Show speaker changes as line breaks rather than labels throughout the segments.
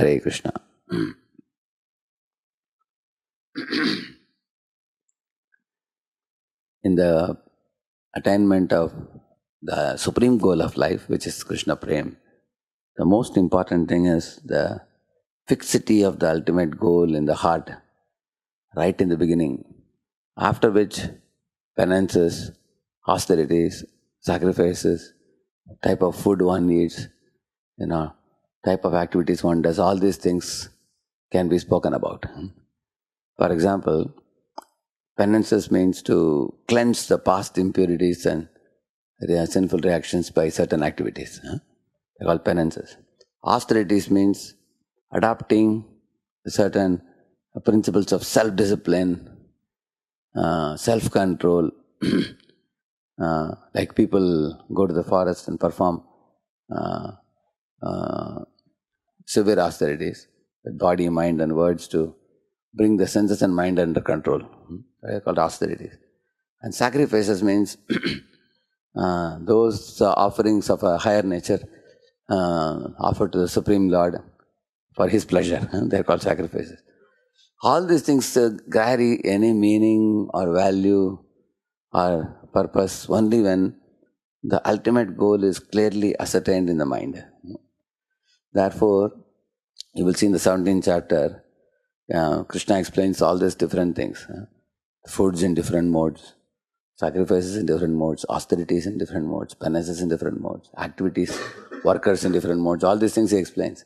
Hare Krishna. In the attainment of the supreme goal of life, which is Krishna Prem, the most important thing is the fixity of the ultimate goal in the heart, right in the beginning, after which penances, austerities, sacrifices, type of food one eats, type of activities one does, all these things can be spoken about. For example, penances means to cleanse the past impurities and sinful reactions by certain activities. They're called penances. Austerities means adopting certain principles of self-discipline, self-control. Like people go to the forest and perform severe austerities with body, mind and words to bring the senses and mind under control. They're called austerities. And sacrifices means those offerings of a higher nature offered to the Supreme Lord for His pleasure. They're called sacrifices. All these things carry any meaning or value or purpose only when the ultimate goal is clearly ascertained in the mind. Therefore, you will see in the 17th chapter, Krishna explains all these different things. Foods in different modes, sacrifices in different modes, austerities in different modes, penances in different modes, activities, workers in different modes, all these things he explains.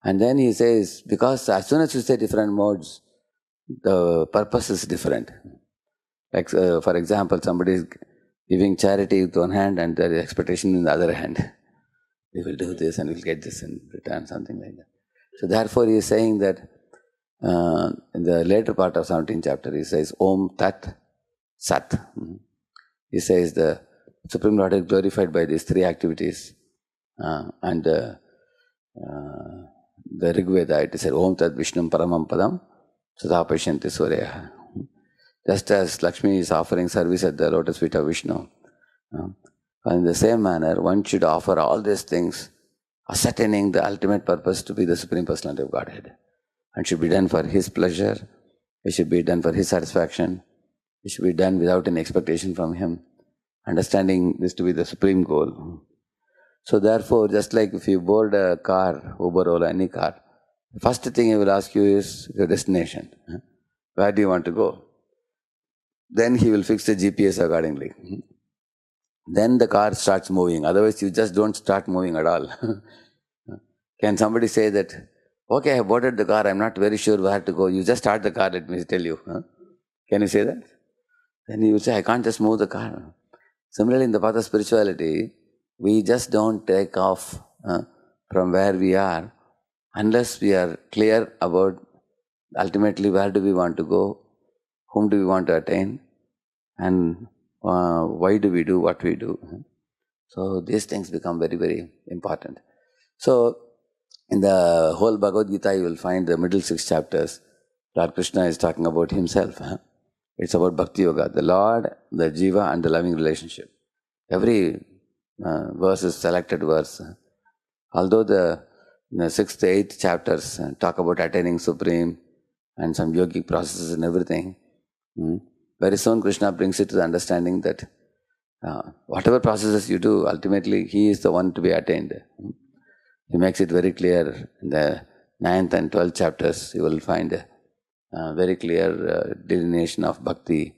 And then he says, because as soon as you say different modes, the purpose is different. Like for example, somebody is giving charity with one hand and there is expectation in the other hand. We will do this and we will get this in return, something like that. So therefore he is saying that in the later part of 17th chapter, he says, Om Tat Sat. He says the Supreme Lord is glorified by these three activities. And the Rig Veda, it said, Om Tat Vishnum Paramam Padam Sada Pasyanti Surya. Just as Lakshmi is offering service at the lotus feet of Vishnu. In the same manner, one should offer all these things, ascertaining the ultimate purpose to be the Supreme Personality of Godhead. And should be done for His pleasure, it should be done for His satisfaction, it should be done without any expectation from Him, understanding this to be the supreme goal. So therefore, just like if you board a car, Uber, Ola, any car, the first thing He will ask you is your destination. Where do you want to go? Then He will fix the GPS accordingly. Then the car starts moving, otherwise you just don't start moving at all. Can somebody say that, okay, I have boarded the car, I'm not very sure where to go, you just start the car, let me tell you. Can you say that? Then you will say, I can't just move the car. Similarly, in the path of spirituality, we just don't take off from where we are unless we are clear about ultimately where do we want to go, whom do we want to attain, and why do we do what we do. So these things become very, very important. So in the whole Bhagavad Gita, you will find the middle 6 chapters, Lord Krishna is talking about Himself. It's about Bhakti Yoga, the Lord, the Jiva and the loving relationship. Every verse is selected verse. Although the 6th, 8th chapters talk about attaining Supreme and some yogic processes and everything, very soon Krishna brings it to the understanding that whatever processes you do, ultimately He is the one to be attained. He makes it very clear in the 9th and 12th chapters. You will find a very clear delineation of bhakti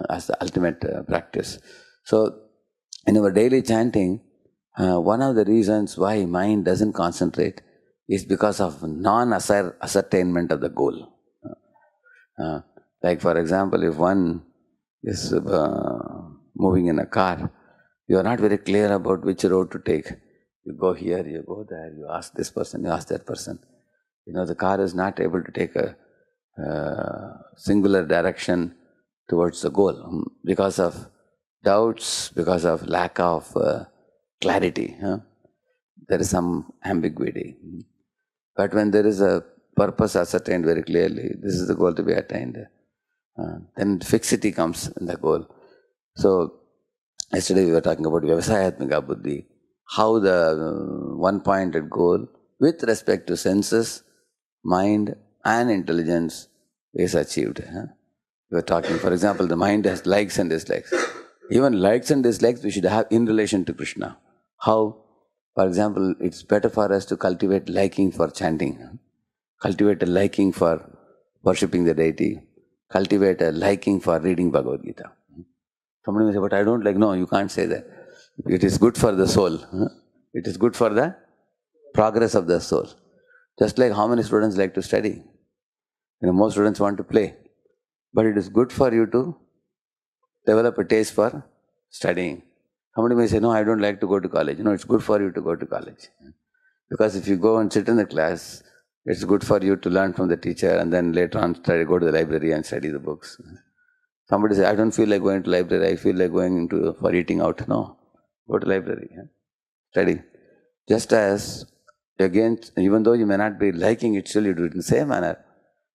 as the ultimate practice. So, in our daily chanting, one of the reasons why mind doesn't concentrate is because of non-ascertainment of the goal. Like for example, if one is moving in a car, you are not very clear about which road to take. You go here, you go there, you ask this person, you ask that person. The car is not able to take a singular direction towards the goal because of doubts, because of lack of clarity. There is some ambiguity. But when there is a purpose ascertained very clearly, this is the goal to be attained, then fixity comes in the goal. So, yesterday we were talking about Vyavasayatmika Buddhi, how the one-pointed goal with respect to senses, mind and intelligence is achieved. We are talking, for example, the mind has likes and dislikes. Even likes and dislikes we should have in relation to Krishna. How? For example, it's better for us to cultivate liking for chanting, cultivate a liking for worshipping the deity, cultivate a liking for reading Bhagavad Gita. Somebody may say, but I don't like. No, you can't say that. It is good for the soul. It is good for the progress of the soul. Just like how many students like to study. Most students want to play. But it is good for you to develop a taste for studying. Somebody may say, no, I don't like to go to college. No, it's good for you to go to college. Because if you go and sit in the class, it's good for you to learn from the teacher and then later on go to the library and study the books. Somebody says, I don't feel like going to library, I feel like going for eating out. No, go to library, study. Just as, again, even though you may not be liking it, still you do it in the same manner.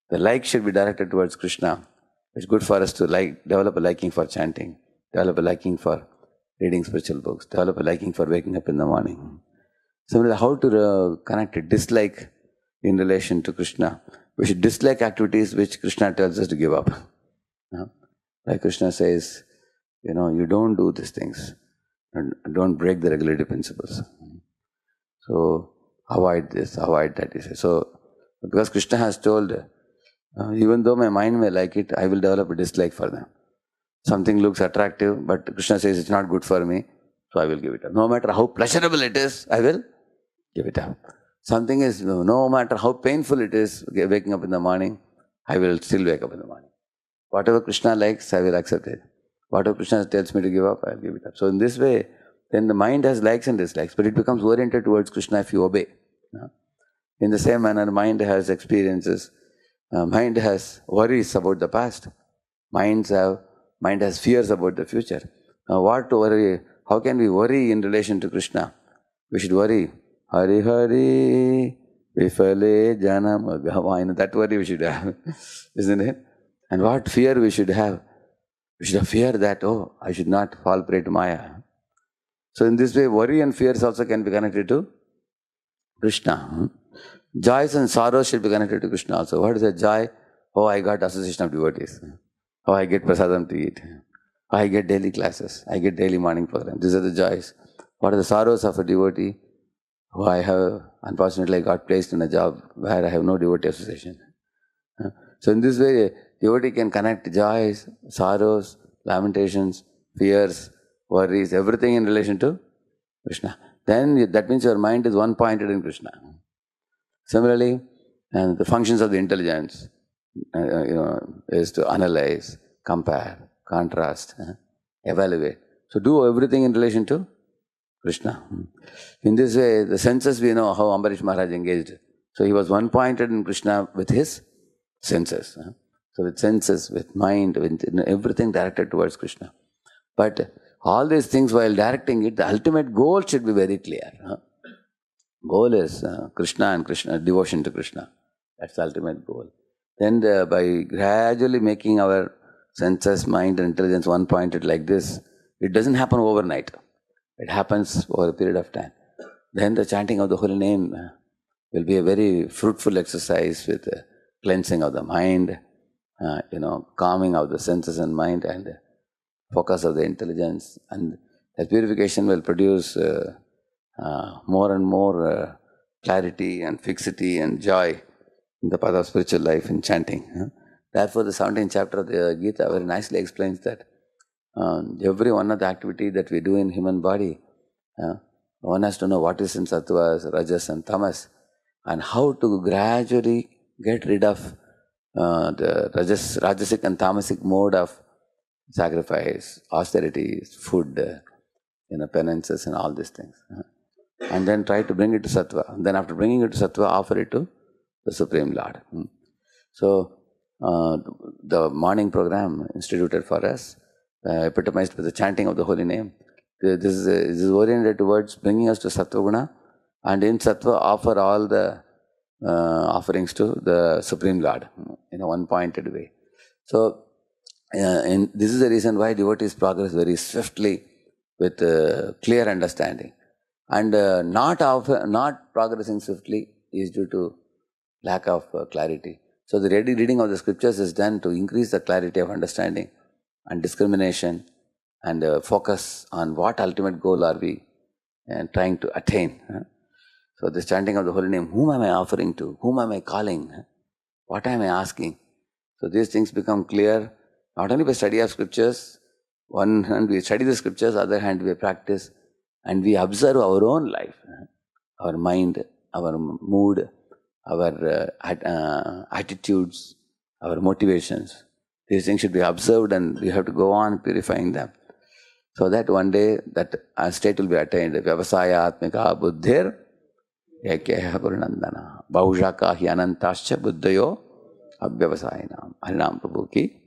The like should be directed towards Krishna. It's good for us to develop a liking for chanting, develop a liking for reading spiritual books, develop a liking for waking up in the morning. Similarly, how to connect a dislike in relation to Krishna. We should dislike activities which Krishna tells us to give up. Like Krishna says, you don't do these things and don't break the regulative principles. So avoid this, avoid that. He says. So because Krishna has told, even though my mind may like it, I will develop a dislike for them. Something looks attractive, but Krishna says it's not good for me, so I will give it up. No matter how pleasurable it is, I will give it up. Something is, no matter how painful it is, waking up in the morning, I will still wake up in the morning. Whatever Krishna likes, I will accept it. Whatever Krishna tells me to give up, I will give it up. So in this way, then the mind has likes and dislikes, but it becomes oriented towards Krishna if you obey. In the same manner, mind has experiences. Mind has worries about the past. Mind has fears about the future. Now what to worry? How can we worry in relation to Krishna? We should worry. Hari Hari Vifale Janam Gavana. That worry we should have. Isn't it? And what fear we should have? We should have fear that, I should not fall prey to Maya. So in this way, worry and fears also can be connected to Krishna. Joys and sorrows should be connected to Krishna also. What is a joy? I got association of devotees. I get prasadam to eat. I get daily classes. I get daily morning program. These are the joys. What are the sorrows of a devotee? Unfortunately, I got placed in a job where I have no devotee association. So in this way, devotee can connect joys, sorrows, lamentations, fears, worries, everything in relation to Krishna. Then that means your mind is one-pointed in Krishna. Similarly, and the functions of the intelligence is to analyze, compare, contrast, evaluate. So do everything in relation to Krishna. In this way, the senses, we know how Ambarish Maharaj engaged. So he was one-pointed in Krishna with his senses. So with senses, with mind, with everything directed towards Krishna. But all these things, while directing it, the ultimate goal should be very clear. Goal is Krishna and Krishna, devotion to Krishna. That's the ultimate goal. Then by gradually making our senses, mind and intelligence one-pointed like this, it doesn't happen overnight. It happens over a period of time. Then the chanting of the holy name will be a very fruitful exercise with cleansing of the mind, calming of the senses and mind and focus of the intelligence. And that purification will produce more and more clarity and fixity and joy in the path of spiritual life in chanting. Therefore, the 17th chapter of the Gita very nicely explains that every one of the activity that we do in human body, one has to know what is in sattvas, rajas and tamas, and how to gradually get rid of the rajasic and tamasic mode of sacrifice, austerity, food, penances and all these things. And then try to bring it to sattva. And then after bringing it to sattva, offer it to the Supreme Lord. So, the morning program instituted for us, epitomized by the chanting of the holy name, this is oriented towards bringing us to sattva guna, and in sattva offer all the offerings to the Supreme Lord in a one-pointed way. So, this is the reason why devotees progress very swiftly with clear understanding. And not progressing swiftly is due to lack of clarity. So the reading of the scriptures is done to increase the clarity of understanding and discrimination and focus on what ultimate goal are we trying to attain. So the chanting of the holy name, whom am I offering to? Whom am I calling? What am I asking? So these things become clear not only by study of scriptures. One hand we study the scriptures, other hand we practice and we observe our own life, our mind, our mood, our attitudes, our motivations. These things should be observed and we have to go on purifying them. So that one day that state will be attained. Vyavasaya atmika buddhir yakeha purnandana bhaujaka hi anantascha buddhayo abhyavasayinam. Harinam Prabhu ki